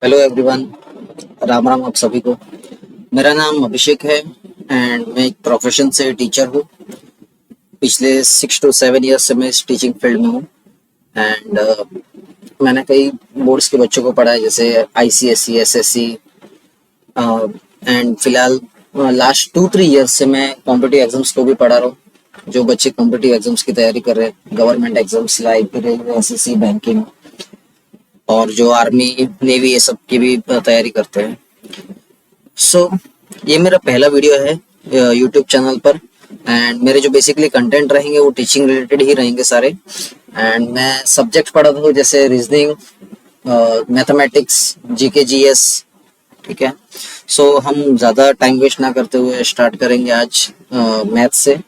Hello everyone, Ram Ram आप सभी को। मेरा नाम अभिषेक है एंड मैं एक प्रोफेशन से टीचर हूँ। पिछले 6 to 7 years से मैं इस टीचिंग फील्ड में हूँ एंड मैंने कई बोर्ड्स के बच्चों को पढ़ा है, जैसे आईसीएसई, एसएससी एंड फिलहाल लास्ट 2-3 years से मैं कॉम्पिटिटिव एग्जाम्स को भी पढ़ा रहा हूँ। जो बच्चे कॉम्पिटिटिव एग्जाम्स की तैयारी कर रहे हैं, government exams like railway, SSC, banking और जो आर्मी, नेवी, ये सब की भी तैयारी करते हैं। सो ये मेरा पहला वीडियो है यूट्यूब चैनल पर एंड मेरे जो बेसिकली कंटेंट रहेंगे वो टीचिंग रिलेटेड ही रहेंगे सारे। एंड मैं सब्जेक्ट पढ़ा था जैसे रीजनिंग, मैथमेटिक्स, जीके, जीएस। ठीक है, सो हम ज़्यादा टाइम वेस्ट ना करते हुए स्टार्ट करेंगे आज मैथ्स से।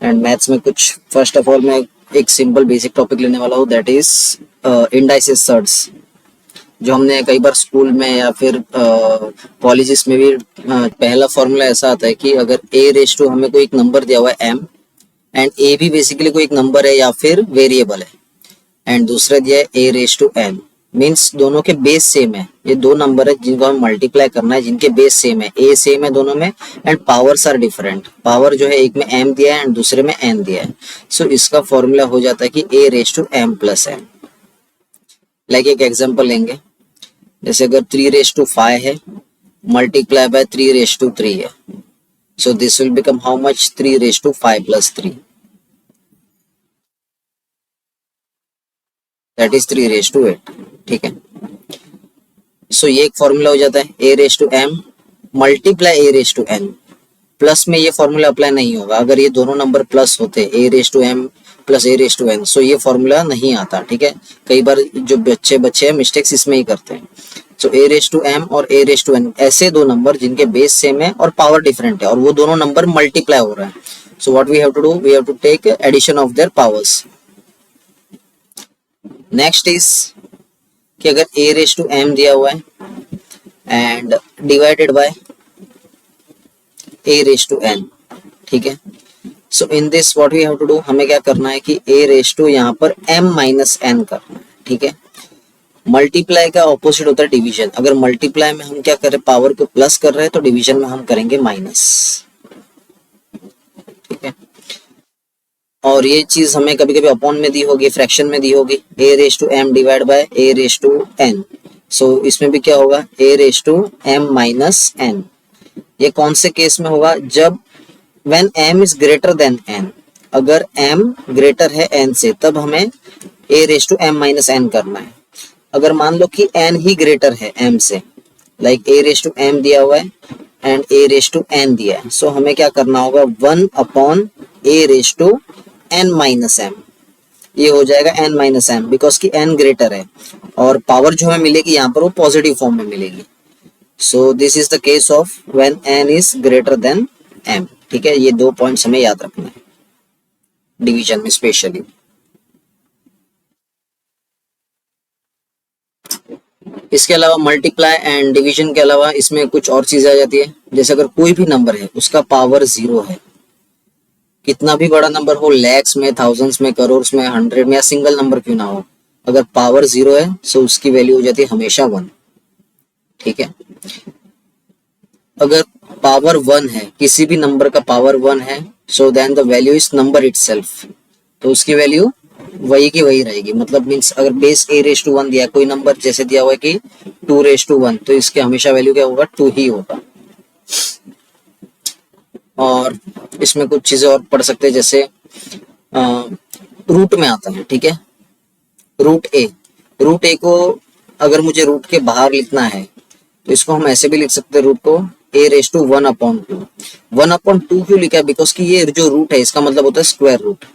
एंड मैथ्स में कुछ फर्स्ट ऑफ ऑल मैं एक सिंपल बेसिक टॉपिक लेने वाला हूँ, दैट इज इंडाइसिस सर्ट्स, जो हमने कई बार स्कूल में या फिर कॉलेजेस में भी पहला फॉर्मूला ऐसा आता है कि अगर ए रेस टू हमें कोई एक नंबर दिया हुआ है एम, एंड ए भी बेसिकली कोई एक नंबर है या फिर वेरिएबल है, एंड दूसरा दिया है a raise to N, means दोनों के बेस सेम है। ये दो नंबर है जिनको हमें मल्टीप्लाई करना है, जिनके बेस सेम है, ए सेम है दोनों में and powers are different. Power जो है एक में एम दिया है एंड दूसरे में एन दिया है, सो इसका फॉर्मूला हो जाता है कि a raise to m plus n. Like एक एग्जांपल लेंगे, जैसे अगर 3 raised to 5 है मल्टीप्लाई बाय 3 raised to 3 है, so this will become how much, 3 raised to 5 plus 3, that is 3 raised to 8। ठीक है, सो ये एक फॉर्मूला हो जाता है, a raise to m multiply a raise to n. Plus में ये फॉर्मूला अप्लाई नहीं होगा, अगर ये दोनों नंबर प्लस होते, a raise to m plus a raise to n, so ये फॉर्मूला नहीं आता। ठीक है, कई बार जो बच्चे हैं मिस्टेक्स इसमें ही करते हैं। सो ए रेस टू एम और ए रेस टू एन ऐसे दो नंबर जिनके बेस सेम है और पावर डिफरेंट है, और वो दोनों नंबर मल्टीप्लाई हो रहा है। So what we have to do, we have to take addition of their powers. Next is कि अगर ए रेस टू एम दिया हुआ है and divided by a raise to n. ठीक है, so in this what we have to do, हमें क्या करना है कि ए रेस टू यहाँ पर m माइनस एन करना है। ठीक है, मल्टीप्लाई का ऑपोजिट होता है डिवीजन। अगर मल्टीप्लाई में हम क्या कर रहे हैं, पावर को प्लस कर रहे हैं, तो डिवीजन में हम करेंगे माइनस। ठीक है, और ये चीज हमें कभी कभी अपॉन में दी होगी, फ्रैक्शन में दी होगी, a raise to m divide by a raise to n. So इसमें भी क्या होगा, a raise to m minus n. ये कौन से केस में होगा, जब when m is greater than n, अगर m ग्रेटर है n से, तब हमें a raise to m minus n करना है। अगर मान लो कि n ही ग्रेटर है m से, like a raise to m दिया हुआ है and a raise to n दिया है, सो हमें क्या करना होगा, 1 upon a raise to n minus m। ये हो जाएगा n माइनस m, बिकॉज कि n ग्रेटर है और पावर जो हमें मिलेगी यहाँ पर वो पॉजिटिव फॉर्म में मिलेगी। सो this is the case of when n is greater than m। ठीक है, ये दो पॉइंट्स हमें याद रखना है डिवीजन में स्पेशली। इसके अलावा मल्टीप्लाई एंड डिवीजन के अलावा इसमें कुछ और चीजें आ जाती है, जैसे अगर कोई भी नंबर है उसका पावर 0 है, कितना भी बड़ा नंबर हो, लैक्स में, थाउजेंड्स में, करोड़ में, 100 में, या सिंगल नंबर क्यों ना हो, अगर पावर 0 है सो उसकी वैल्यू हो जाती है हमेशा 1। ठीक है, अगर पावर 1 है, किसी भी नंबर का पावर 1 है, so then the value is number itself, तो उसकी वैल्यू वही की वही रहेगी। मतलब मीन्स अगर बेस ए रेस टू 1 दिया, कोई नंबर जैसे दिया हुआ है कि 2 रेस टू 1, तो इसके हमेशा वैल्यू क्या होगा, 2 ही होगा। और इसमें कुछ चीजें और पढ़ सकते हैं, जैसे रूट में आता है। ठीक है, रूट ए को अगर मुझे रूट के बाहर लिखना है तो इसको हम ऐसे भी लिख सकते हैं, रूट को ए रेस टू 1/2। 1/2 क्यों लिखा है, बिकॉज कि ये जो रूट है इसका मतलब होता है square root,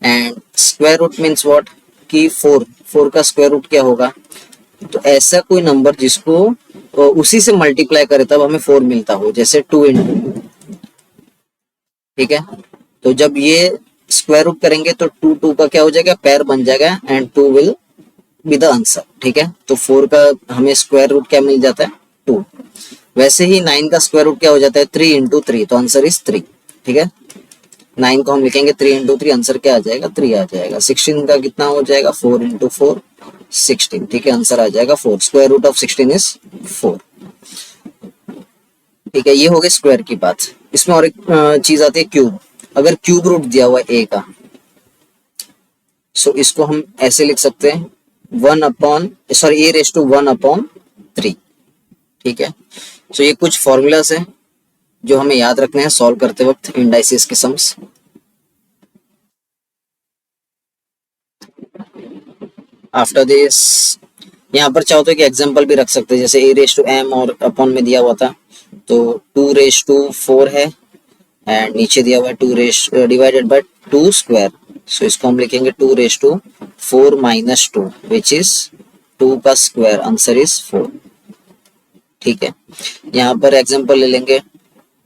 and square root means what, कि 4 का स्क्वायर रूट क्या होगा, तो ऐसा कोई नंबर जिसको उसी से मल्टीप्लाई करे तब हमें 4 मिलता हो, जैसे 2 × 2। ठीक है, तो जब ये स्क्वायर रूट करेंगे तो 2 का क्या हो जाएगा, पेयर बन जाएगा and 2 will be the answer. ठीक है, तो 4 का हमें स्क्वायर रूट क्या मिल जाता है, 2। वैसे ही 9 का स्क्वायर रूट क्या हो जाता है, 3 × 3, तो आंसर इज 3। ठीक है, 9 को हम लिखेंगे 3 × 3, आंसर क्या आ जाएगा, 3 आ जाएगा। 16 का कितना हो जाएगा, 4 × 4, 16, ठीक है, आंसर आ जाएगा 4। Square root of 16 is 4। ठीक है, ये हो गई स्क्वायर की बात। इसमें और एक चीज आती है क्यूब। अगर क्यूब रूट दिया हुआ है ए का, सो इसको हम ऐसे लिख सकते हैं 1 upon sorry a raise to 1/3। ठीक है, सो ये कुछ फॉर्मूलाज है जो हमें याद रखने हैं सॉल्व करते वक्त इंडाइसिस के सम्स। आफ्टर दिस यहाँ पर चाहो तो एक एग्जांपल भी रख सकते हैं, जैसे ए रेस टू एम और अपॉन में दिया हुआ था तो 2 रेस टू 4 है, एंड नीचे दिया हुआ है 2 raise divided by 2 square. So इसको हम लिखेंगे 2 raise to 4 minus 2 which is 2 का स्क्वायर, आंसर इज 4। ठीक है, यहाँ पर एग्जांपल ले लेंगे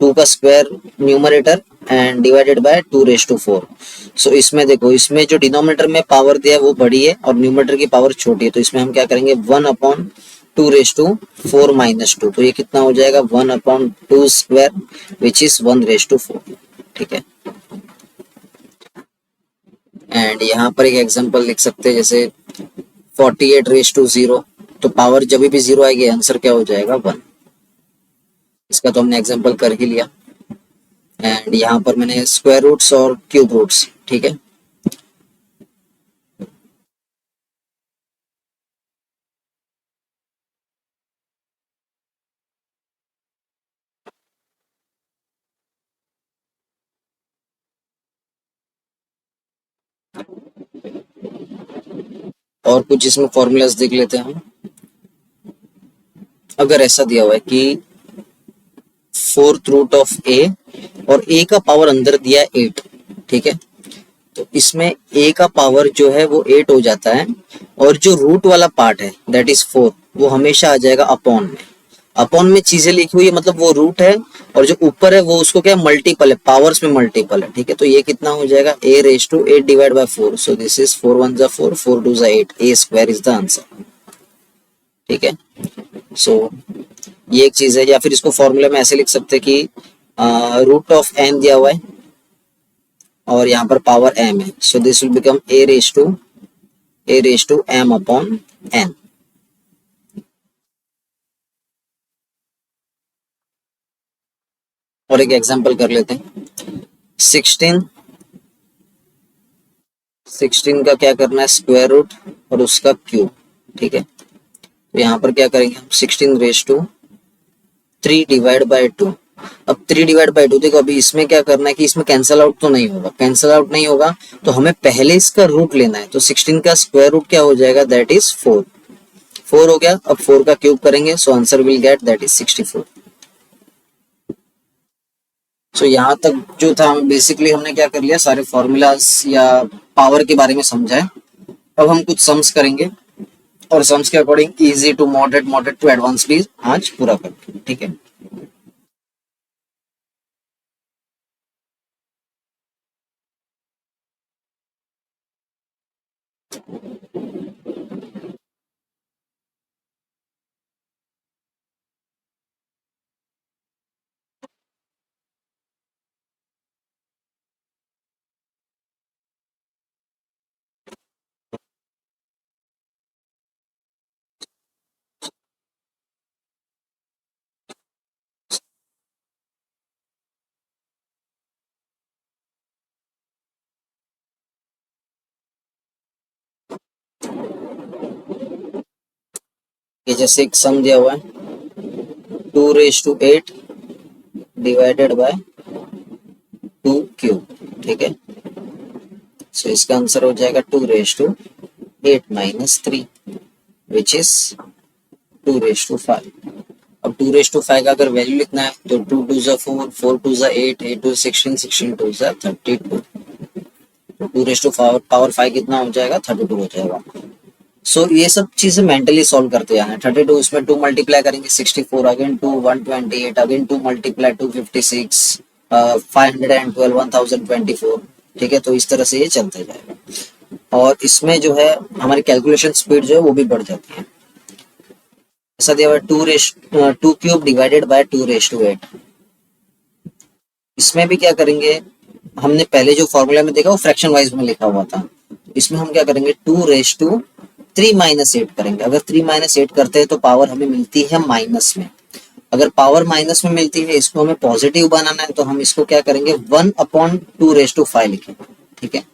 2 का square numerator and divided by 2 raise to 4। So इसमें देखो, इसमें जो डिनोमिनेटर में पावर दिया है वो बड़ी है और न्यूमरेटर की पावर छोटी है, तो इसमें हम क्या करेंगे 1/2 रेस टू 4 माइनस 2, तो ये कितना हो जाएगा 1/2 square which is 1 raise to 4। ठीक है, एंड यहाँ पर एक एग्जांपल लिख सकते हैं जैसे 48 रेस टू 0, तो पावर जब भी 0 आएगी आंसर क्या हो जाएगा 1। इसका तो हमने एग्जांपल कर ही लिया। एंड यहाँ पर मैंने स्क्वायर रूट्स और क्यूब रूट्स, ठीक है, और कुछ इसमें फॉर्मूलाज देख लेते हैं हम। अगर ऐसा दिया हुआ है कि 4th रूट ऑफ ए और ए का पावर अंदर दिया है 8, ठीक है, तो इसमें ए का पावर जो है वो 8 हो जाता है और जो रूट वाला पार्ट है दैट इज 4 वो हमेशा आ जाएगा अपॉन में। अपॉन में चीजें लिखी हुई है मतलब वो रूट है और जो ऊपर है वो उसको क्या मल्टीपल है, पावर्स में मल्टीपल है। ठीक है, तो ये कितना हो जाएगा a raise to 8 divide by 4, so this is 4 1 जा 4 4 2 जा 8, a square is the answer. ठीक है, सो ये एक चीज है। या फिर इसको फॉर्मूला में ऐसे लिख सकते हैं कि रूट ऑफ n दिया हुआ है और यहाँ पर पावर m है, so this will become a raise to m upon n। और एक एग्जांपल कर लेते हैं 16 का क्या करना है स्क्वायर रूट और उसका क्यूब। ठीक है, तो यहाँ पर क्या करेंगे हम 16 रेस टू 3 डिवाइड बाय 2। अब 3 डिवाइड बाय 2 देखो, अभी इसमें क्या करना है कि इसमें कैंसल आउट तो नहीं होगा, कैंसल आउट नहीं होगा तो हमें पहले इसका रूट लेना है। तो 16 का स्क्वायर रूट क्या हो जाएगा दैट इज 4 हो गया। अब 4 का क्यूब करेंगे so answer will get that is 64। सो यहाँ तक जो था बेसिकली हमने क्या कर लिया, सारे फॉर्मूलाज या पावर के बारे में समझा है। अब हम कुछ सम्स करेंगे और सम्स के according easy to moderate, moderate to advance भी आज पूरा करते हैं। ठीक है, ये जैसे एक सम दिया हुआ है 2 raise to 8 divided by 2 cube. ठीक है, सो इसका आंसर हो जाएगा 2 raise to 8 minus 3 which is 2 raise to 5। अब 2 रेस टू 5 का अगर वैल्यू लिखना है तो 2 2 जा 4 4 2 जा 8 8 2 16 16 2 जा 32। 2 रेस टू पावर 5 कितना हो जाएगा 32 हो जाएगा। सो ये सब चीजें मेंटली सॉल्व करते जाना है। 32 इसमें 2 मल्टीप्लाई करेंगे 64, अगेन 2 128, अगेन 2 मल्टीप्लाई 256, 512 1024। ठीक है, तो इस तरह से ये चलते जाएगा और इसमें जो है हमारी कैलकुलेशन स्पीड जो है वो भी बढ़ जाती है। ऐसा दिया हुआ 2 cube divided by 2 raise to 8। इसमें भी क्या करेंगे, हमने पहले जो फॉर्मूला में देखा वो फ्रैक्शन वाइज में लिखा हुआ था, इसमें हम क्या करेंगे 2 रेस टू 3 माइनस 8 करेंगे। अगर 3 माइनस 8 करते हैं तो पावर हमें मिलती है माइनस में। अगर पावर माइनस में मिलती है, इसको हमें पॉजिटिव बनाना है, तो हम इसको क्या करेंगे, 1/2 लिखेंगे। ठीक है,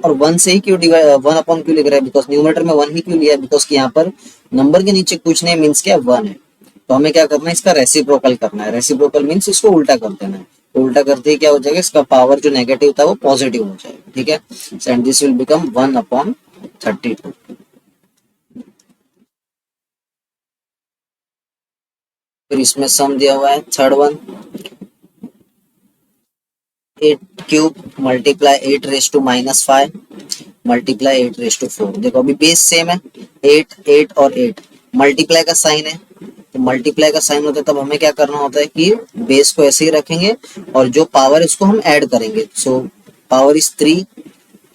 और 1 से ही क्यों डिवाइड, 1 क्यों लिख रहे हैं, बिकॉज न्यूमरेटर में 1 ही क्यों लिया है, बिकॉज कि यहाँ पर नंबर के नीचे कुछ नहीं, मीन्स क्या 1 है। तो हमें क्या करना है, इसका रेसिप्रोकल करना है। रेसिप्रोकल मीन्स इसको उल्टा कर देना है। तो उल्टा करते ही क्या हो जाएगा, इसका पावर जो नेगेटिव था वो पॉजिटिव हो जाएगा। ठीक है, एंड दिस विल बिकम 1/32। फिर इसमें सम दिया हुआ है थर्ड वन, 8³ मल्टीप्लाई 8⁻⁻5 मल्टीप्लाई 8⁴। देखो अभी बेस सेम है, 8 8 और 8, मल्टीप्लाई का साइन है, तो मल्टीप्लाई का साइन होता है तब हमें क्या करना होता है कि बेस को ऐसे ही रखेंगे और जो पावर है उसको हम ऐड करेंगे। सो पावर इज 3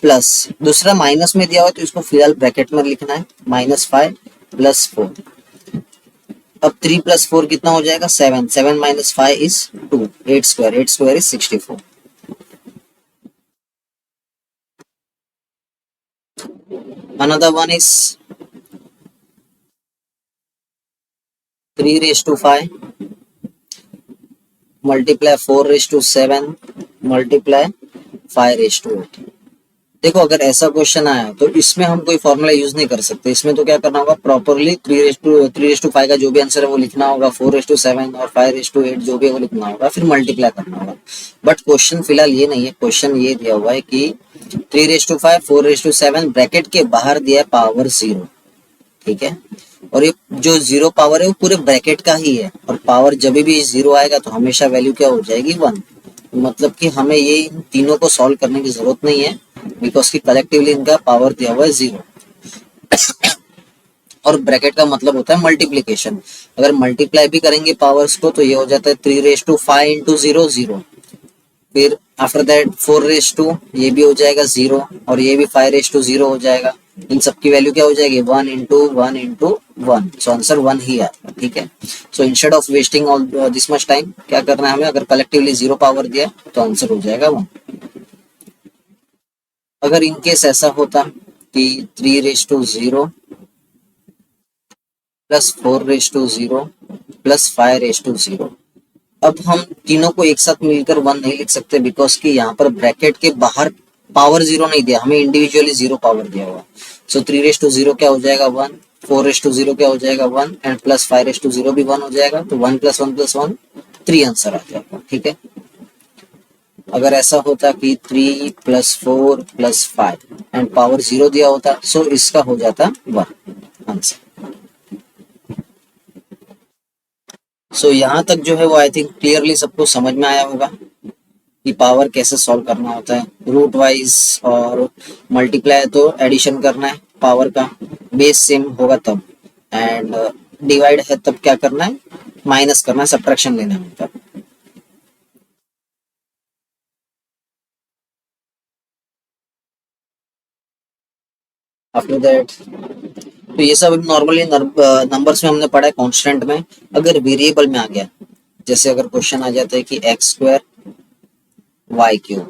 प्लस, दूसरा माइनस में दिया हुआ है तो इसको फिलहाल ब्रैकेट में लिखना है, -5 + 4। अब 3 + 4 कितना हो जाएगा, 7, 7 - 5 is 2, 8² is 64। Another one is 3⁵ multiply 4⁷ multiply 5⁵8। देखो अगर ऐसा क्वेश्चन आया तो इसमें हम कोई फॉर्मूला यूज नहीं कर सकते। इसमें तो क्या करना होगा, प्रॉपरली 3:5 का जो भी आंसर है वो लिखना होगा, 4:7 और 5:8 जो भी है वो लिखना होगा, फिर मल्टीप्लाई करना होगा। बट क्वेश्चन फिलहाल ये नहीं है, क्वेश्चन ये दिया हुआ है कि 3:5 4:7 ब्रैकेट के बाहर दिया है पावर 0। ठीक है, और ये जो 0 पावर है वो पूरे ब्रैकेट का ही है, और पावर जब भी 0 आएगा तो हमेशा वैल्यू क्या हो जाएगी, 1। मतलब कि हमें ये इन तीनों को सॉल्व करने की जरूरत नहीं है, बिकॉज की कलेक्टिवली इनका पावर दिया हुआ है 0। और ब्रैकेट का मतलब होता है मल्टीप्लीकेशन। अगर मल्टीप्लाई भी करेंगे पावर्स को तो ये हो जाता है 3⁵5 × 0 0। फिर आफ्टर दैट 4⁵, ये भी हो जाएगा 0, और ये भी 5⁵0 हो जाएगा। इन सब की वैल्यू क्या हो जाएगी, 1 × 1 × 1। सो आंसर 1 ही आएगा। ठीक है, so instead of wasting all this much time, क्या करना है हमें, अगर कलेक्टिवली 0 पावर दिया तो आंसर हो जाएगा 1। अगर इनकेस ऐसा होता कि 3⁵0 + 4⁵0 + 5⁵0, अब हम तीनों को एक साथ मिलकर 1 नहीं लिख सकते, बिकॉज कि यहाँ पर ब्रैकेट के बाहर पावर 0 नहीं दिया, हमें इंडिविजुअली 0 पावर दिया हुआ। सो 3⁵0 क्या हो जाएगा, 1, 4⁵0 क्या हो जाएगा, 1, एंड प्लस 5⁵0 भी 1 हो जाएगा, तो 1 + 1 + 1 3 आंसर आ जाएगा। ठीक है, अगर ऐसा होता कि 3 + 4 + 5 एंड पावर 0 दिया होता, सो इसका हो जाता 1 आंसर। सो यहाँ तक जो है वो आई थिंक क्लियरली सबको समझ में आया होगा कि पावर कैसे सॉल्व करना होता है। रूट वाइज और मल्टीप्लाई तो एडिशन करना है पावर का, बेस सेम होगा तब, एंड डिवाइड है तब क्या करना है, माइनस करना है, सब्ट्रैक्शन लेना है तब। आफ्टर दैट तो ये सब नॉर्मली नंबर्स में हमने पढ़ा है, कांस्टेंट में। अगर वेरिएबल में आ गया, जैसे अगर क्वेश्चन आ जाता है कि x² y³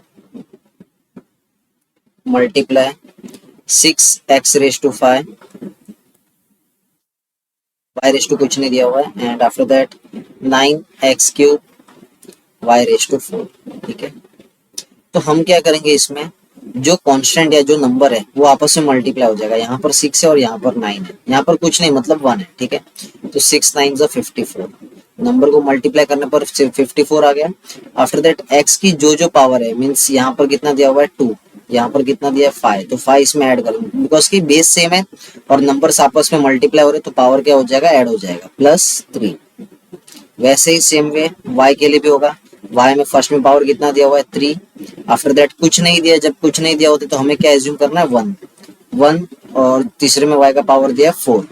multiply 6x⁵5 y⁵ कुछ नहीं दिया हुआ है, and after that 9x³ y⁴। ठीक है, तो हम क्या करेंगे, इसमें जो कांस्टेंट या जो नंबर है वो आपस में मल्टीप्लाई हो जाएगा। यहाँ पर 6 है और यहाँ पर 9 है, यहाँ पर कुछ नहीं मतलब 1 है। ठीक है, तो 6 9 54, नंबर को मल्टीप्लाई करने पर 54 आ गया। आफ्टर दैट x की जो जो पावर है, मीन्स यहाँ पर कितना दिया हुआ है 2, यहाँ पर कितना दिया है 5, तो 5 इसमें ऐड करेंगे, बिकॉज की बेस सेम है और नंबर्स आपस में मल्टीप्लाई हो रहे, तो पावर क्या हो जाएगा, ऐड हो जाएगा, +3। वैसे ही सेम वे y के लिए भी होगा। y में फर्स्ट में पावर कितना दिया हुआ है 3, आफ्टर दैट कुछ नहीं दिया, जब कुछ नहीं दिया होता तो हमें क्या एज्यूम करना है, 1 1, और तीसरे में y का पावर दिया 4।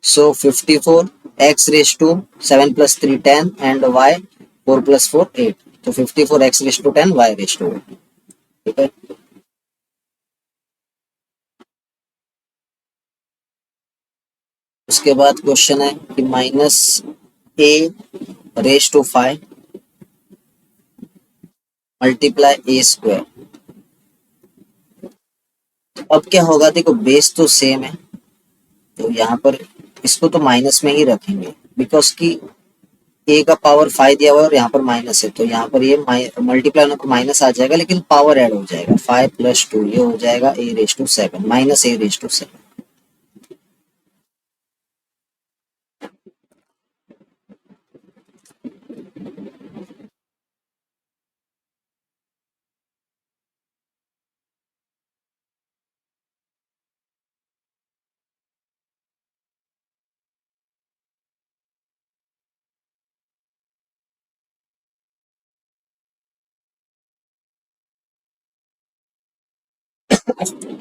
सो 54 x⁻7 + 3 10 एंड y 4 + 4 8, तो 54 x⁻10 y⁻8। ठीक है, उसके बाद क्वेश्चन है कि -a⁵5 मल्टीप्लाई a² अब क्या होगा, देखो बेस तो सेम है, तो यहाँ पर इसको तो माइनस में ही रखेंगे, बिकॉज कि ए का पावर 5 दिया हुआ है और यहाँ पर माइनस है, तो यहाँ पर ये मल्टीप्लाई होने को माइनस आ जाएगा, लेकिन पावर ऐड हो जाएगा, 5 + 2 ये हो जाएगा a⁻7 माइनस a⁻7।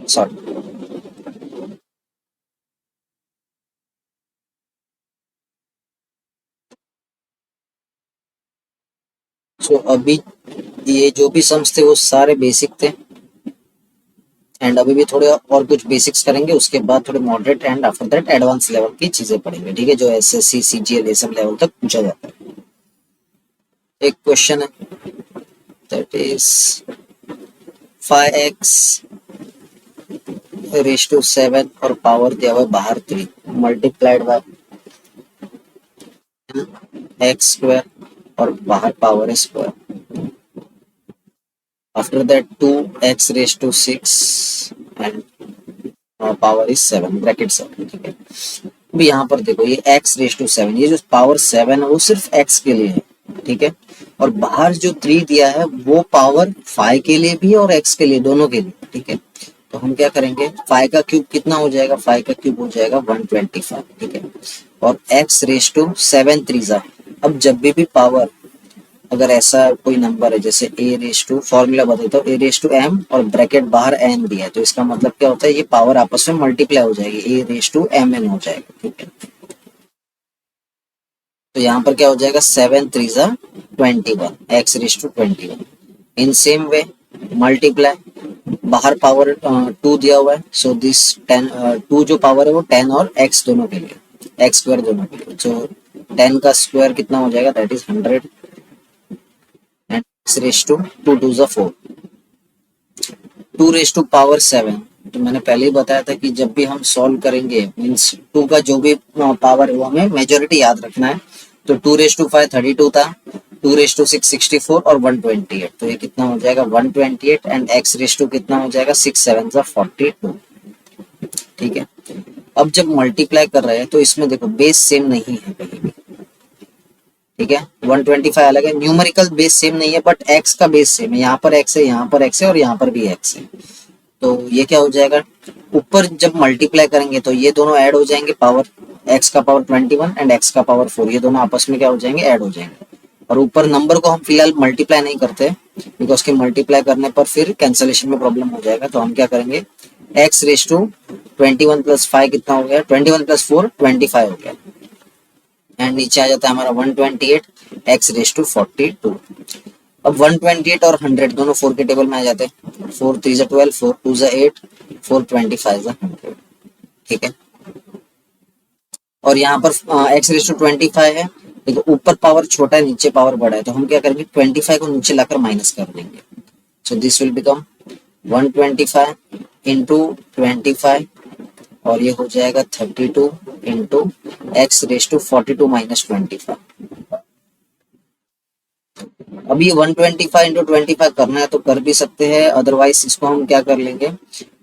सॉरी। सो अभी ये जो भी सम्स थे वो सारे बेसिक थे, एंड अभी भी थोड़े और कुछ बेसिक्स करेंगे, उसके बाद थोड़े moderate and after that advance level की चीजें पढ़ेंगे, ठीक है, जो एसएससी सीजीएल ये सब लेवल तक पूछा जाता है। एक क्वेश्चन है, दैट इज 5x⁻7 और पावर दिया हुआ है बाहर 3 मल्टीप्लाइड बाय x² और बाहर पावर है square, after that 2x⁻6 and power is 7 bracket 7, ठीक है। अभी यहाँ पर देखो ये x⁻7, ये जो पावर 7 है वो सिर्फ x के लिए है, ठीक है, और बाहर जो 3 दिया है वो पावर 5 के लिए भी और x के लिए, दोनों के लिए, ठीक है। तो हम क्या करेंगे, 5 का क्यूब कितना हो जाएगा, 5 का क्यूब हो जाएगा 125, ठीक है, और x⁻7 3 अब जब भी पावर, अगर ऐसा कोई नंबर है, जैसे फॉर्मूला बताता हूँ, a⁻m और ब्रैकेट बाहर n दिया है, तो इसका मतलब क्या होता है, ये पावर आपस में मल्टीप्लाई हो जाएगी, a⁻mn हो जाएगा, ठीक है। तो यहाँ पर क्या हो जाएगा, 7 3 21 x⁻21। In same way multiply, बाहर पावर 2 दिया हुआ है, सो दिस 10 2 जो पावर है वो 10 और x दोनों के लिए, x² दोनों के लिए, सो 10 का स्क्वायर कितना हो जाएगा, that is 100 and x⁻2 2 power 7। तो मैंने पहले ही बताया था कि जब भी हम सॉल्व करेंगे, मीन्स 2 का जो भी पावर है वो हमें मेजोरिटी याद रखना है, तो 2⁵ 32 था, 2⁵6 64 और 128, तो ये कितना हो जाएगा 128 एंड x⁻2 कितना हो जाएगा 6 7 42, ठीक है। अब जब मल्टीप्लाई कर रहे हैं तो इसमें देखो बेस सेम नहीं है कहीं भी, ठीक है, 125 अलग है, न्यूमेरिकल बेस सेम नहीं है, बट x का बेस सेम है, यहाँ पर x है, यहाँ पर x है और यहाँ पर भी x है, तो ये क्या हो जाएगा, ऊपर जब मल्टीप्लाई करेंगे तो ये दोनों ऐड हो जाएंगे, पावर x का पावर 21 एंड x का पावर 4, ये दोनों आपस में क्या हो जाएंगे, ऐड हो जाएंगे, और ऊपर नंबर को हम फिलहाल मल्टीप्लाई नहीं करते, बिकॉज कि मल्टीप्लाई करने पर फिर कैंसलेशन में प्रॉब्लम हो जाएगा, तो हम क्या करेंगे, x⁻21 + 5 कितना हो गया, 21 + 4 25 हो गया, एंड नीचे आ जाता है हमारा 128 x⁻42। अब 128 और 100 दोनों 4 के टेबल में आ जाते हैं, 4 3 12, 4 2 8, 4 25 100, ठीक है। और यहाँ पर x⁻25 है, देखो ऊपर पावर छोटा है नीचे पावर बड़ा है, तो हम क्या करेंगे 25 को नीचे लाकर माइनस कर देंगे, सो दिस विल बिकम 125 इंटू 25 और ये हो जाएगा 32 इंटू x⁻42 - 25। अब ये 125 इंटू 25 करना है तो कर भी सकते हैं, अदरवाइज इसको हम क्या कर लेंगे,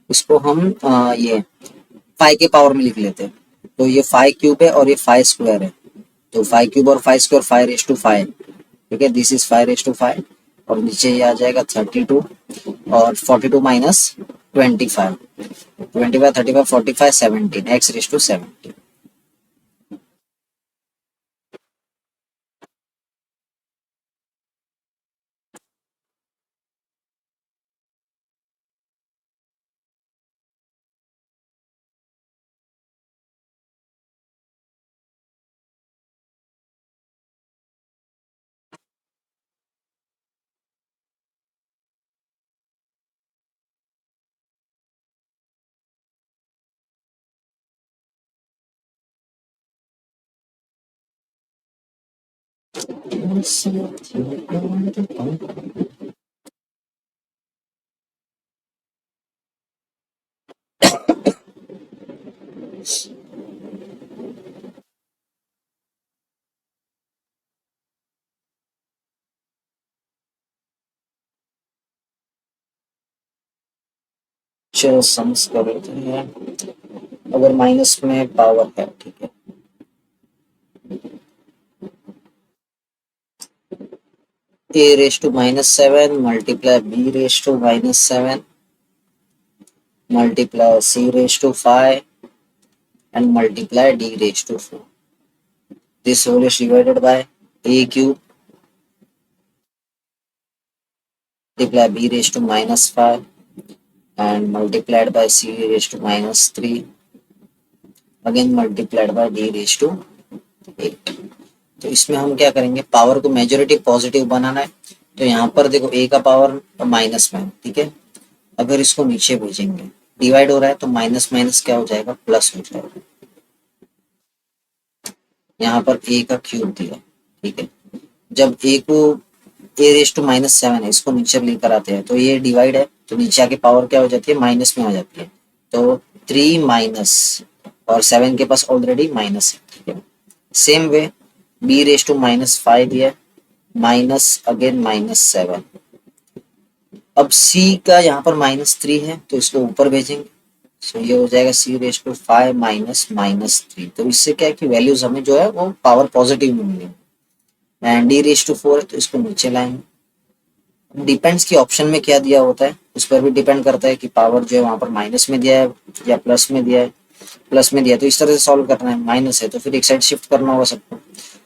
इसको हम ये 5 के पावर में लिख लेते हैं, तो ये 5 क्यूब है और ये 5 स्क्वायर है, तो 5 क्यूब और 5 स्क्वायर 5⁻5, ठीक है, दिस इज 5⁻5 और नीचे ये आ जाएगा 32 और 42 माइनस 25, 25 35 45 17 x⁻17। चलो सम्स कर लेते हैं। अगर माइनस में पावर है, ठीक है, a raise to -7 multiply b raise to -7 multiply c raise to 5 and multiply d raised to 4. This whole is divided by a cube multiply b raised to -5 and multiplied by c raised to -3 again multiplied by d raised to 8. तो इसमें हम क्या करेंगे, power को majority positive बनाना है। तो यहाँ पर देखो a का पावर माइनस में, ठीक है, अगर इसको नीचे भेजेंगे, डिवाइड हो रहा है तो माइनस माइनस क्या हो जाएगा, प्लस हो जाएगा। यहाँ पर a का क्यूब दिया, ठीक है, जब a को a रेस टू -7 है, इसको नीचे लेकर आते हैं तो ये डिवाइड है, तो नीचे आके पावर क्या हो जाती है, माइनस में आ जाती है। तो 3 माइनस और 7 के पास ऑलरेडी माइनस है, ठीक है। Same way b raise to -5 दिया, माइनस अगेन -7। अब c का यहाँ पर -3 है तो इसको ऊपर भेजेंगे, सो ये हो जाएगा c रेस टू 5 माइनस -3। तो इससे क्या है कि वैल्यूज हमें जो है वो पावर पॉजिटिव में मिलेंगे। एंड d रेस टू 4 है तो इसको नीचे लाएंगे। डिपेंड्स की ऑप्शन में क्या दिया होता है उस पर भी डिपेंड करता है कि पावर जो है वहां पर माइनस में दिया है या प्लस में दिया है। प्लस में दिया है तो इस तरह से सॉल्व करना है, माइनस है तो फिर एक साइड शिफ्ट करना होगा सबको।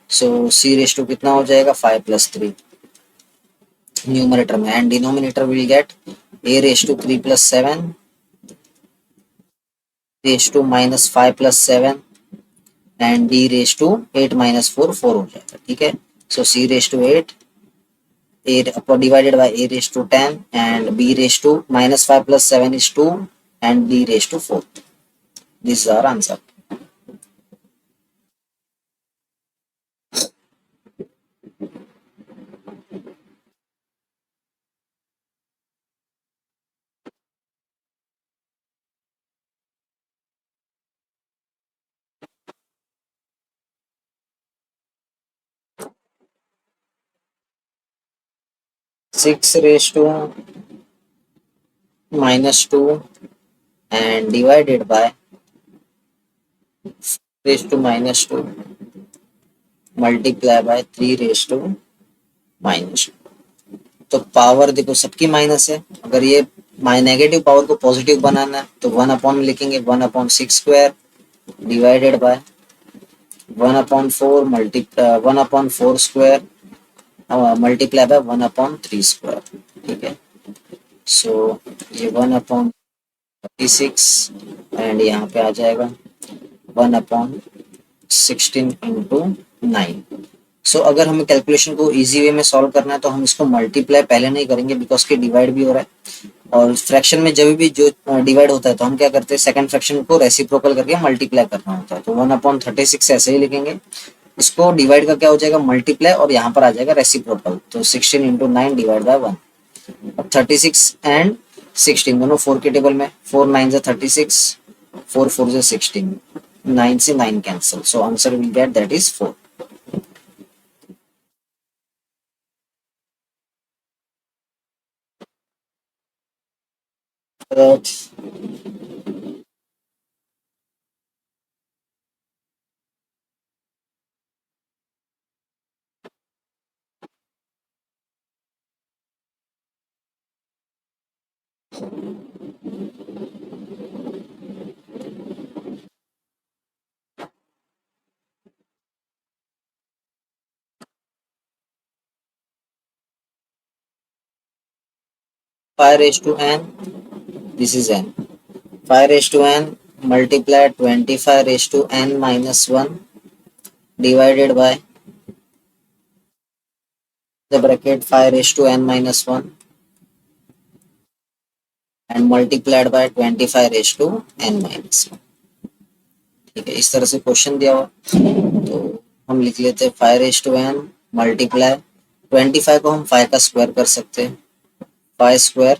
सो सी रेस टू कितना हो जाएगा, 5 + 3 न्यूमरेटर में, and denominator will get a raise to 3 + 7 raise to -5 + 7 and d raise to 8 - 4 4 हो जाएगा, ठीक है। So c raise to 8 divided by a raised to 10 and b raised to -5 + 7 is 2 and d raised to 4. This is our answer. Six raised to -2 and divided by raised to -2 multiply by 3 raised to -2। तो power देखो सबकी minus है, अगर ये negative power को positive बनाना है तो 1 upon लिखेंगे, 1/6² डिवाइडेड बाय 1/4 1/4² मल्टीप्लाई बाय 1/3², ठीक है। सो ये 1/36 एंड यहाँ पे आ जाएगा 1/16 इंटू 9। सो अगर हमें कैलकुलेशन को इजी वे में सॉल्व करना है तो हम इसको मल्टीप्लाई पहले नहीं करेंगे बिकॉज के डिवाइड भी हो रहा है, और फ्रैक्शन में जब भी जो डिवाइड होता है तो हम क्या करते हैं, सेकंड फ्रैक्शन को रेसिप्रोकल करके मल्टीप्लाई करना होता है। तो 1/36 ऐसे ही लिखेंगे, इसको डिवाइड का क्या हो जाएगा, मल्टीप्लाई, और यहाँ पर आ जाएगा रेसिप्रोकल, तो 16 इंटू 9 डिवाइड बाय 1। अब 36 एंड 16 दोनों 4 के टेबल में, 4 9 = 36, 4 4 = 16, 9 से 9 cancel, so answer will get that is 4। Right. 5 raised to n, this is n, 5 raised to n multiply 25 raised to n minus 1 divided by the bracket 5 raised to n minus 1 and multiplied by 25 raised to n minus 1, ठीक है। इस तरह से question दिया हुआ तो हम लिख लेते हैं 5 raised to n मल्टीप्लाई 25 को हम 5 का स्क्वायर कर सकते हैं, 5 स्क्वायर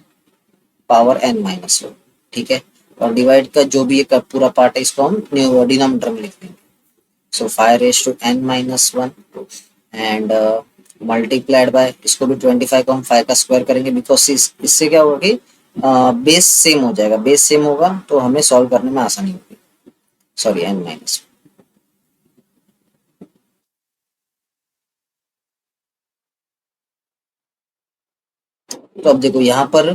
पावर n माइनस 1, ठीक है। और डिवाइड का जो भी ये पूरा पार्ट है इसको हम डिनोमिनेटर में लिख देंगे। सो 5 raised to n minus 1 and multiplied by, इसको भी 25 को हम 5 का स्क्वायर करेंगे बिकॉज इससे क्या होगा कि बेस सेम हो जाएगा, बेस सेम होगा तो हमें सॉल्व करने में आसानी होगी। Sorry n minus. तो अब देखो यहाँ पर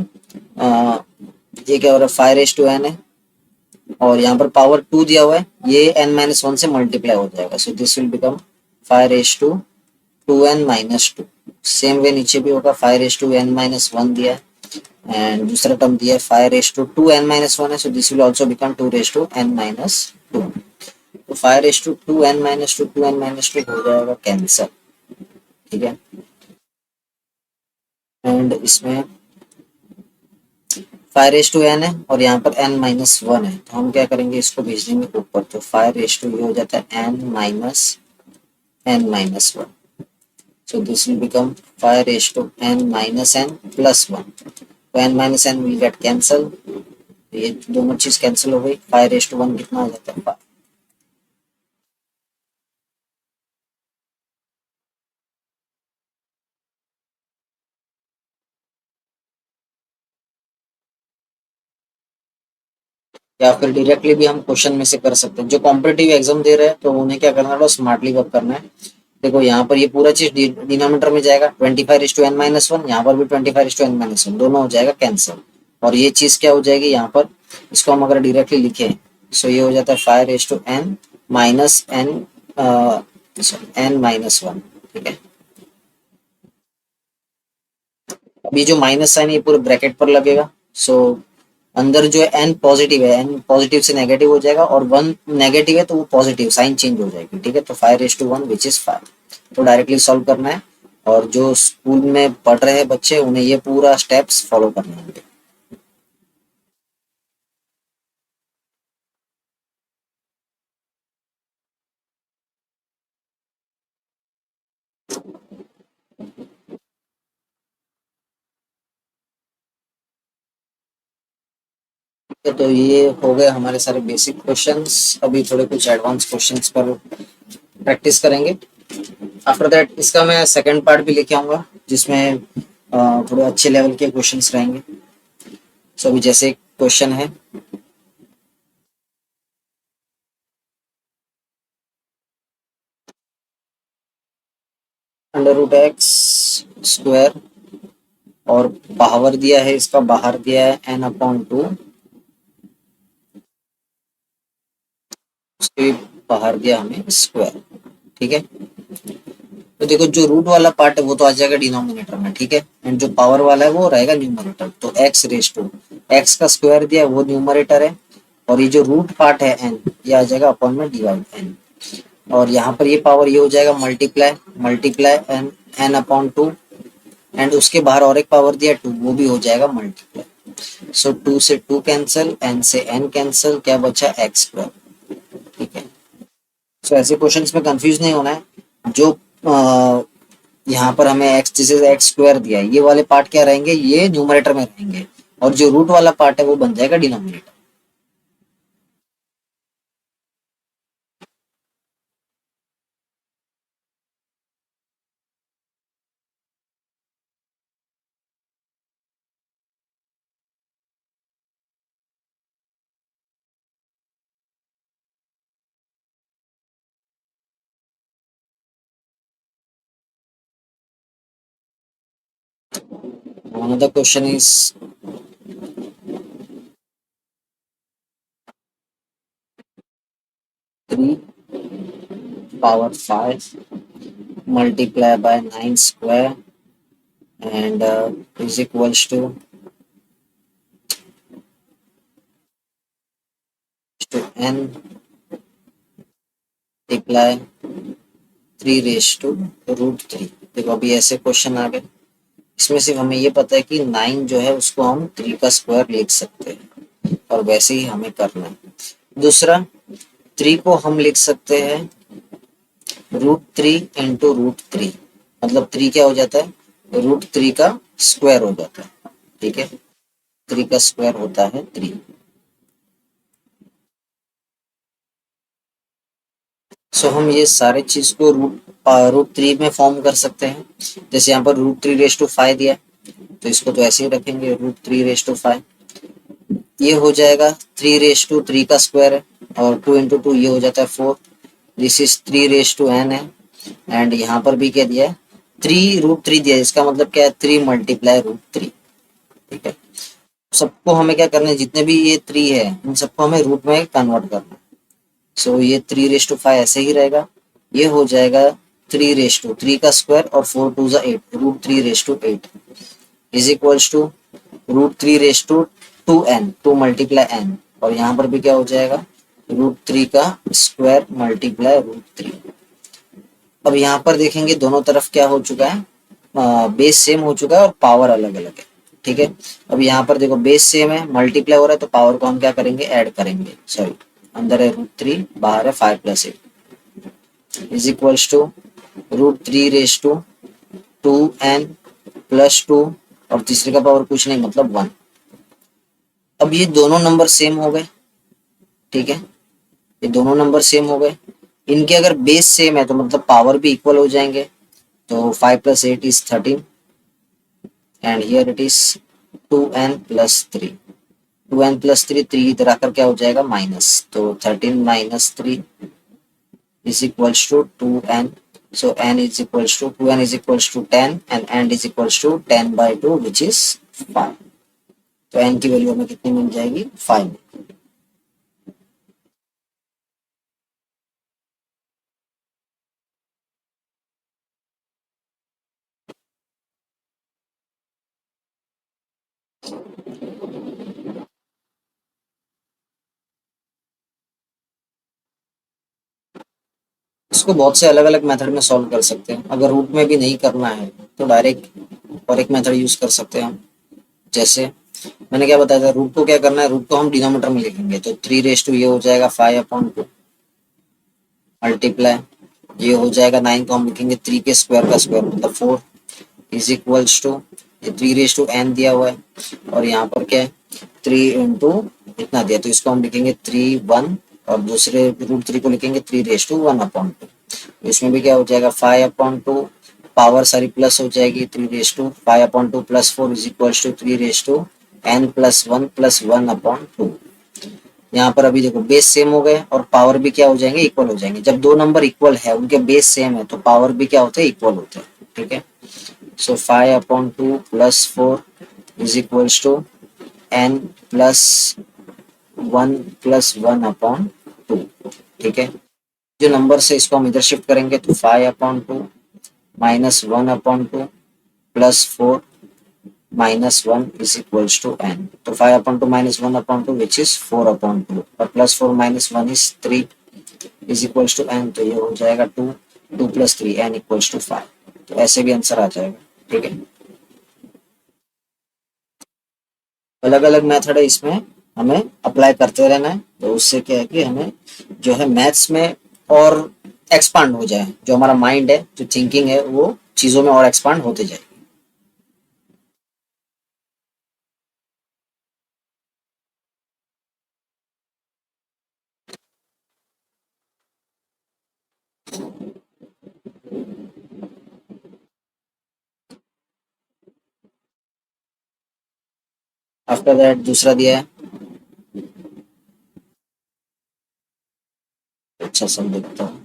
ये क्या हो रहा है, 5 रेस टू n है और यहाँ पर पावर 2 दिया हुआ है, ये n-1 से मल्टीप्लाई हो जाएगा, so this will become 5 raise to 2n-2। Same way नीचे भी होगा, 5 रेस टू n-1 दिया है एंड दूसरा टर्म दिया है 5 रेस टू 2n-1 है, so this will also become 2 raise to n-2। तो 5 रेस टू 2n-2 हो जाएगा कैंसर, ठीक है। एंड इसमें 5 रेस टू n है और यहाँ पर n-1 है, तो हम क्या करेंगे, इसको भेज देंगे ऊपर, तो 5 रेस टू ये हो जाता है n-1। So this will become 5 raised to n minus n plus 1. तो n minus n will get cancel, ये दोनों चीज कैंसिल हो गई, 5 raised to 1 कितना आ जाता है 5। या फिर डायरेक्टली भी हम क्वेश्चन में से कर सकते हैं, जो कॉम्पिटिटिव एग्जाम दे रहे हैं तो उन्हें क्या करना है, स्मार्टली वर्क करना है। देखो यहाँ पर ये पूरा चीज डिनोमिनेटर में जाएगा, 25 रेस टू n-1, यहाँ पर भी 25 रेस टू n-1 दोनों हो जाएगा कैंसिल, और ये चीज क्या हो जाएगी यहाँ पर, इसको हम अगर डायरेक्टली लिखें, सो ये हो जाता है 5 रेस टू n-n-1, ठीक है। अभी जो माइनस साइन ये पूरे ब्रैकेट पर लगेगा, सो अंदर जो है n पॉजिटिव है, n पॉजिटिव से नेगेटिव हो जाएगा और 1 नेगेटिव है तो वो पॉजिटिव साइन चेंज हो जाएगी, ठीक है। तो 5 रेस टू 1 विच इज 5, तो डायरेक्टली सॉल्व करना है, और जो स्कूल में पढ़ रहे हैं बच्चे उन्हें ये पूरा स्टेप्स फॉलो करने होंगे। तो ये हो गए हमारे सारे बेसिक क्वेश्चंस, अभी थोड़े कुछ एडवांस क्वेश्चंस पर प्रैक्टिस करेंगे। आफ्टर दैट इसका मैं सेकंड पार्ट भी लेके आऊंगा जिसमें थोड़े अच्छे लेवल के क्वेश्चंस रहेंगे। सो अभी जैसे क्वेश्चन है, √x² और पावर दिया है, इसका बाहर दिया है n/2, उसके बाहर दिया हमें स्क्वायर, ठीक है। तो देखो जो रूट वाला पार्ट है वो तो आ जाएगा डिनोमिनेटर में, ठीक है, एंड जो पावर वाला है वो रहेगा न्यूमरेटर। तो x का स्क्वायर दिया है वो न्यूमरेटर है, और ये जो रूट पार्ट है n ये आ जाएगा अपॉन में डिवाइड n, और यहाँ पर ये पावर ये हो जाएगा मल्टीप्लाई मल्टीप्लाई n/2, एंड उसके बाहर और एक पावर दिया 2, वो भी हो जाएगा मल्टीप्लाई। सो 2 से 2 कैंसिल, n से n कैंसिल, क्या बचा x², ठीक है। सो ऐसे क्वेश्चंस में कंफ्यूज नहीं होना है। जो यहाँ पर हमें x जैसे x² दिया है, ये वाले पार्ट क्या रहेंगे, ये न्यूमरेटर में रहेंगे, और जो रूट वाला पार्ट है वो बन जाएगा denominator. Another question is 3 power 5 multiply by 9 square and is equals to n multiply 3 raise to √3। देखो अभी ऐसे क्वेश्चन आ गए, इसमें सिर्फ हमें ये पता है कि 9 जो है उसको हम 3 का स्क्वायर लिख सकते हैं, और वैसे ही हमें करना है। दूसरा 3 को हम लिख सकते हैं √3 इंटू √3, मतलब 3 क्या हो जाता है, √3 का स्क्वायर हो जाता है, ठीक है। 3 का स्क्वायर होता है 3। सो हम ये सारे चीज को √3 में फॉर्म कर सकते हैं। जैसे यहाँ पर √3 रेस टू 5 दिया है, तो इसको तो ऐसे ही रखेंगे, √3⁵ ये हो जाएगा 3⁵3 का स्क्वायर है, और 2 × 2 ये हो जाता है 4, दिस इज 3⁵n है। एंड यहाँ पर भी क्या दिया है, 3√3 दिया है, इसका मतलब क्या है 3 × √3। ठीक है, सबको हमें क्या करना है, जितने भी ये 3 है इन सबको हमें रूट में कन्वर्ट करना है। सो ये 3⁵5 ऐसे ही रहेगा, ये हो जाएगा 3⁵3 का स्क्वायर और 4 × 2 = 8, √3⁵8 is equals to √3⁵2n, 2 × n, और यहाँ पर भी क्या हो जाएगा, √3 का स्क्वायर मल्टीप्लाई √3। अब यहाँ पर देखेंगे दोनों तरफ क्या हो चुका है, बेस सेम हो चुका है और पावर अलग अलग है। ठीक है, अब यहाँ पर देखो बेस सेम है, मल्टीप्लाई हो रहा है, तो पावर को हम क्या करेंगे, ऐड करेंगे। सॉरी, अंदर है √3, बाहर है 5+8 इज इक्वल्स टू √3⁵2n+2, और तीसरे का पावर कुछ नहीं मतलब 1। अब ये दोनों नंबर सेम हो गए। ठीक है, ये दोनों नंबर सेम हो गए, इनके अगर बेस सेम है तो मतलब पावर भी इक्वल हो जाएंगे। तो 5+8 is 13 and here it is 2n+3, 2n+3, 3 इधर आकर क्या हो जाएगा माइनस, तो 13 - 3 is equals to 2n, so n is equals to 2n is equals to 10 and n is equals to 10/2 which is 5। तो n की वैल्यू हमें कितनी मिल जाएगी, 5। इसको बहुत से अलग अलग मेथड में सॉल्व कर सकते हैं, अगर रूट में भी नहीं करना है तो डायरेक्ट और एक मेथड यूज कर सकते हैं हम। जैसे मैंने क्या बताया था, रूट को क्या करना है, रूट को हम डिनोमिनेटर में लिखेंगे, तो 3 ये हो जाएगा 5/2 मल्टीप्लाई, ये हो जाएगा 9 को हम लिखेंगे 3 के स्क्वायर का स्क्वायर मतलब 4 इज इक्वल्स टू, ये 3n दिया हुआ है और यहाँ पर क्या है 3 × इतना दिया, तो इसको हम लिखेंगे 3 1, और दूसरे √3 को लिखेंगे 3⁵1/2। इसमें भी क्या हो जाएगा 5/2, पावर सारी प्लस हो जाएगी, 3⁵5/2 + 4 इज इक्वल्स टू 3⁵n+1+1/2। यहाँ पर अभी देखो बेस सेम हो गए और पावर भी क्या हो जाएंगे, इक्वल हो जाएंगे। जब दो नंबर इक्वल है, उनके बेस सेम है, तो पावर भी क्या होते हैं, इक्वल होते हैं। ठीक है, सो 5/2 + 4 इज इक्वल्स टू n+1+1/2। ठीक है, जो नंबर से इसको हम इधर शिफ्ट करेंगे, तो 5/2 - 1/2 + 4 - 1 इज इक्वल्स टू n। तो 5/2 - 1/2 विच इज 4/2, और +4 - 1 is 3 is equals to n, तो ये हो जाएगा 2, 2 + 3 n इक्वल्स टू 5। तो ऐसे भी आंसर आ जाएगा। ठीक है, अलग अलग मेथड है, इसमें हमें अप्लाई करते रहना है, तो उससे क्या है कि हमें जो है मैथ्स में और एक्सपांड हो जाए, जो हमारा माइंड है, जो थिंकिंग है, वो चीज़ों में और एक्सपांड होते जाए। आफ्टर दैट दूसरा दिया है, अच्छा सब देखता हूँ।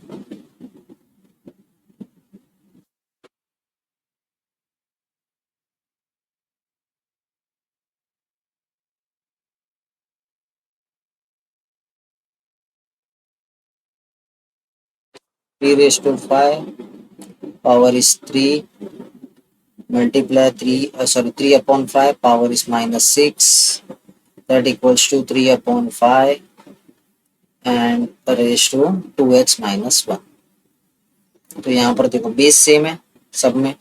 3⁵5 power is 3 multiply 3/5 power is -6, that equals to 3/5 and raised to 2x - 1। तो यहाँ पर देखो बेस सेम है सब में,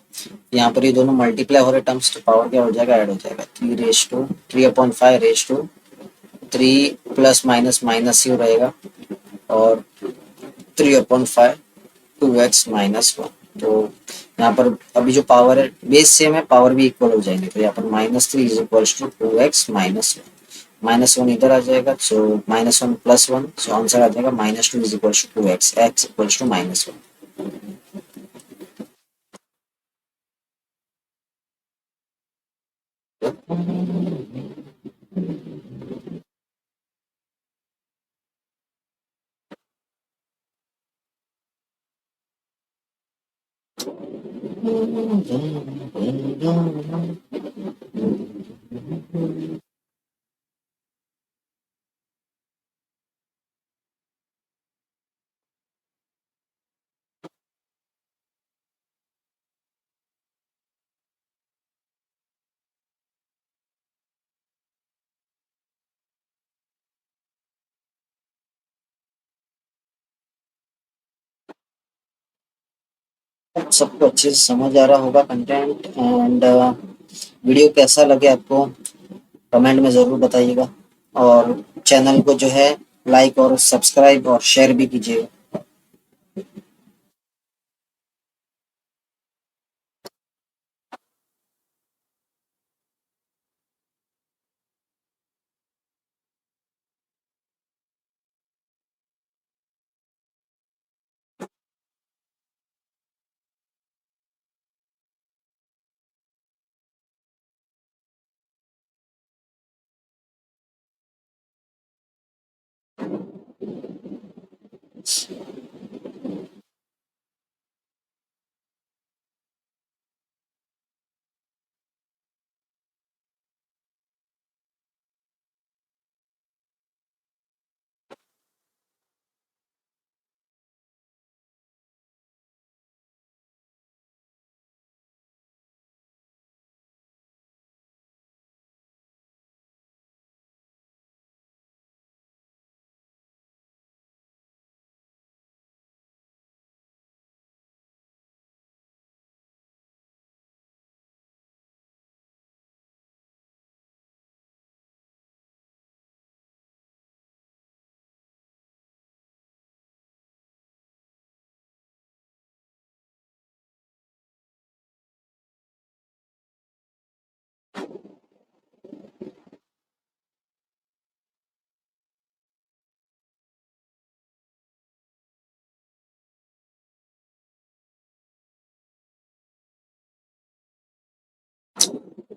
यहाँ पर ये दोनों मल्टीप्लाई हो रहे टर्म्स, तो पावर क्या हो जाएगा, ऐड हो जाएगा, 3/5 raise to 3 plus minus minus ही रहेगा, और 3/5 2x - 1। तो यहाँ पर अभी जो पावर है बेस सेम है, पावर भी इक्वल हो जाएंगे, तो यहाँ पर -3 इज इक्वल्स टू 2x - 1, -1 इधर आ जाएगा, सो -1 + 1, सो आंसर आ जाएगा -2 is equals to 2x, x equals to -1। सबको अच्छे से समझ आ रहा होगा कंटेंट एंड वीडियो कैसा लगे आपको कमेंट में ज़रूर बताइएगा और चैनल को जो है लाइक और सब्सक्राइब और शेयर भी कीजिएगा।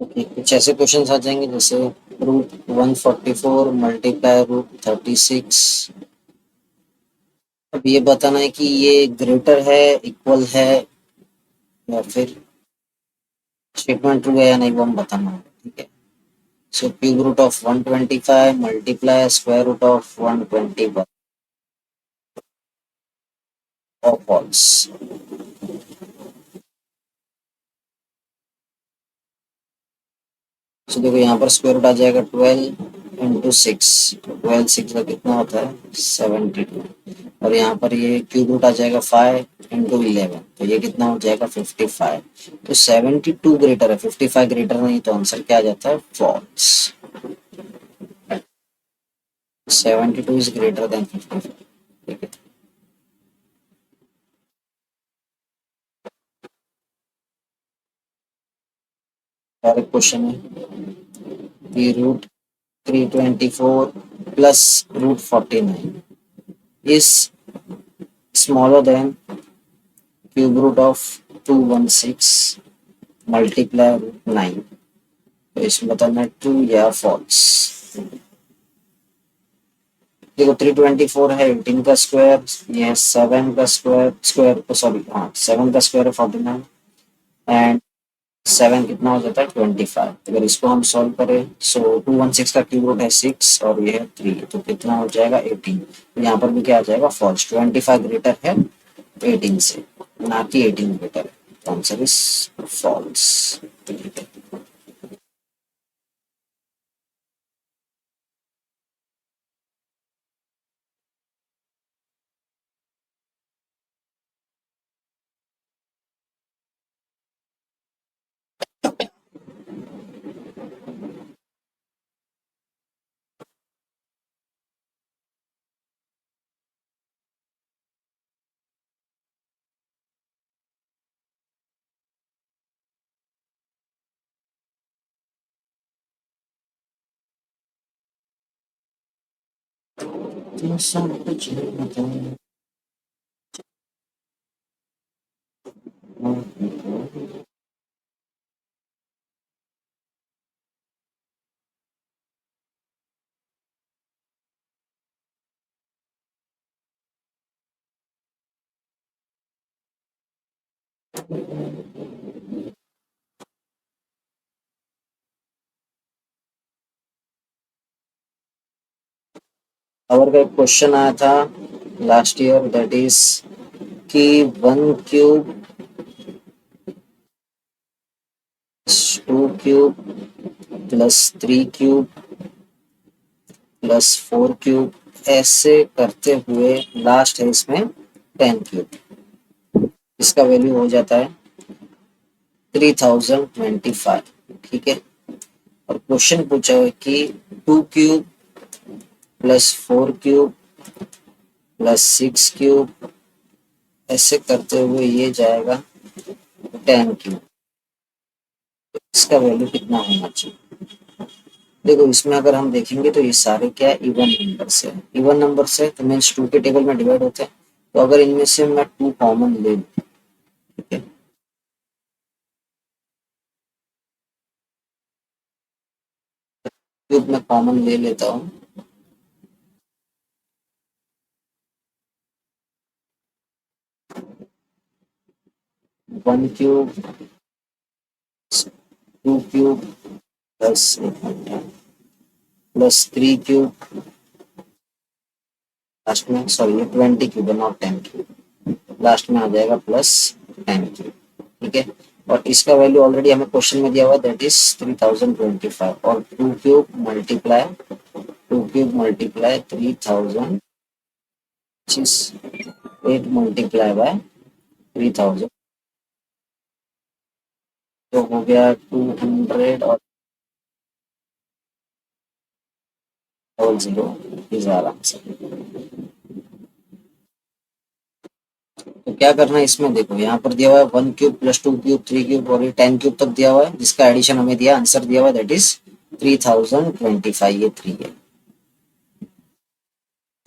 ओके, कुछ ऐसे क्वेश्चंस आ जाएंगे जैसे रूट 144 मल्टीप्लाई रूट 36। अब ये बताना है कि ये ग्रेटर है, इक्वल है या फिर स्टेटमेंट ट्रू है या नहीं, वो हम बताना है। ठीक है, so cube root of 125 multiply square root of 121 और फॉल्स। तो देखो यहाँ पर स्क्वायर रूट आ जाएगा 12 इंटू 6। 12 6 का कितना होता है 72। और यहाँ पर ये क्यूब रूट आ जाएगा 5 इंटू 11, तो ये कितना हो जाएगा 55। तो 72 ग्रेटर है, 55 ग्रेटर नहीं, तो आंसर क्या आ जाता है फॉल्स। 72 is greater than 55। ठीक है, और एक क्वेश्चन है कि root 324 plus root 49 is smaller than cube root of 216 multiply root 9। तो इसमें बताना ट्रू या फॉल्स। देखो 324 है 18 का स्क्वायर, ये है 7 का स्क्वायर, सॉरी हाँ 7 का स्क्वायर है 49 एंड 7 कितना हो जाता है 25। अगर इसको हम सॉल्व करें सो 216 का क्यूब रूट है 6 और ये है 3, तो कितना हो जाएगा 18। तो यहाँ पर भी क्या आ जाएगा फॉल्स, 25 ग्रेटर है 18 से, ना कि 18 ग्रेटर है, तो आंसर इज फॉल्स। ठीक है, तो सब कुछ बताओ। और का एक क्वेश्चन आया था लास्ट ईयर, दैट इज कि 1 क्यूब 2 क्यूब +3 क्यूब +4 क्यूब, ऐसे करते हुए लास्ट है इसमें 10 क्यूब। इसका वैल्यू हो जाता है 3025। ठीक है। और क्वेश्चन पूछा है कि 2 क्यूब +4 क्यूब +6 क्यूब, ऐसे करते हुए ये जाएगा 10 क्यूब। इसका वैल्यू कितना होना चाहिए? देखो इसमें अगर हम देखेंगे तो ये सारे क्या है, इवन नंबर से। इवन नंबर से तो मीन्स 2 के टेबल में डिवाइड होते हैं। तो अगर इनमें से मैं 2 कॉमन ले लूं, ठीक है, क्यूब में कॉमन ले लेता हूँ। 1 क्यूब 2 क्यूब +3 क्यूब, लास्ट में सॉरी ये 20 क्यूब है नॉट 10 क्यूब, लास्ट में आ जाएगा +10 क्यूब। ठीक है। और इसका वैल्यू ऑलरेडी हमें क्वेश्चन में दिया हुआ, दैट इज 3025। और 2 क्यूब मल्टीप्लाई 3000, 8 मल्टीप्लाई बाय 3000, तो हो गया 200 और double zero is our answer. तो क्या करना है इसमें, देखो यहाँ पर दिया हुआ है 1 क्यूब +2 क्यूब 3 क्यूब और ये 10 क्यूब तक दिया हुआ है, जिसका एडिशन हमें दिया, आंसर दिया हुआ है दैट इज 3025। ये 3 है।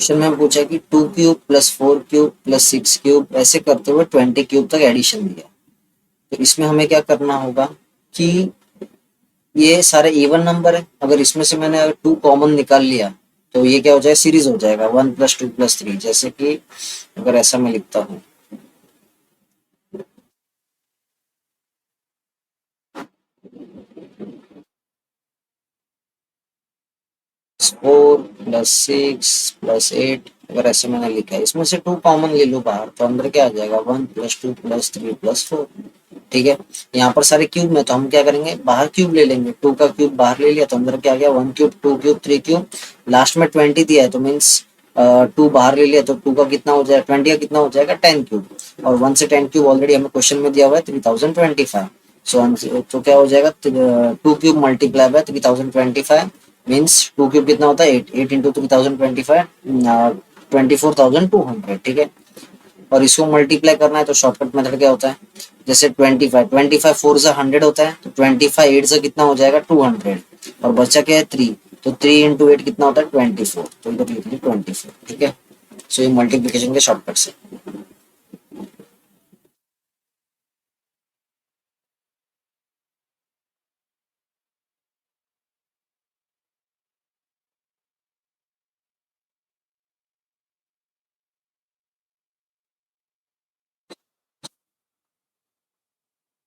क्वेश्चन में हम पूछा कि 2 क्यूब +4 क्यूब +6 क्यूब, ऐसे करते हुए 20 क्यूब तक एडिशन दिया। तो इसमें हमें क्या करना होगा कि ये सारे इवन नंबर है, अगर इसमें से मैंने अगर 2 कॉमन निकाल लिया तो ये क्या हो जाएगा, सीरीज हो जाएगा 1 + 2 + 3। जैसे कि अगर ऐसा मैं लिखता हूँ 4 + 6 + 8, अगर ऐसे मैंने लिखा है, इसमें से 2 कॉमन ले लो बाहर, तो अंदर क्या आ जाएगा 1 + 2 + 3 + 4। ठीक है। यहाँ पर सारे क्यूब में तो हम क्या करेंगे, बाहर क्यूब ले लेंगे। 2 का क्यूब बाहर ले लिया तो अंदर क्या आ गया 1 क्यूब 2 क्यूब 3 क्यूब, लास्ट में 20 दिया है तो मीन्स 2 बाहर ले लिया तो 2 का कितना हो जाएगा, 20 का कितना हो जाएगा 10 क्यूब। और 1 से 10 क्यूब ऑलरेडी हमें क्वेश्चन में दिया हुआ है 3025। सो तो क्या हो जाएगा 2 cube multiply by 3025 means 2 cube कितना होता है 8, 8 इंटू 3025 24,200। ठीक है। और इसको मल्टीप्लाई करना है तो शॉर्टकट मेथड क्या होता है, जैसे 25 4 से 100 होता है, तो 25 8 से कितना हो जाएगा 200, और बचा क्या है 3, तो 3 इंटू 8 कितना होता है 24, तो इधर लिख लीजिए 24। ठीक है। सो ये मल्टीप्लीकेशन के शॉर्टकट से।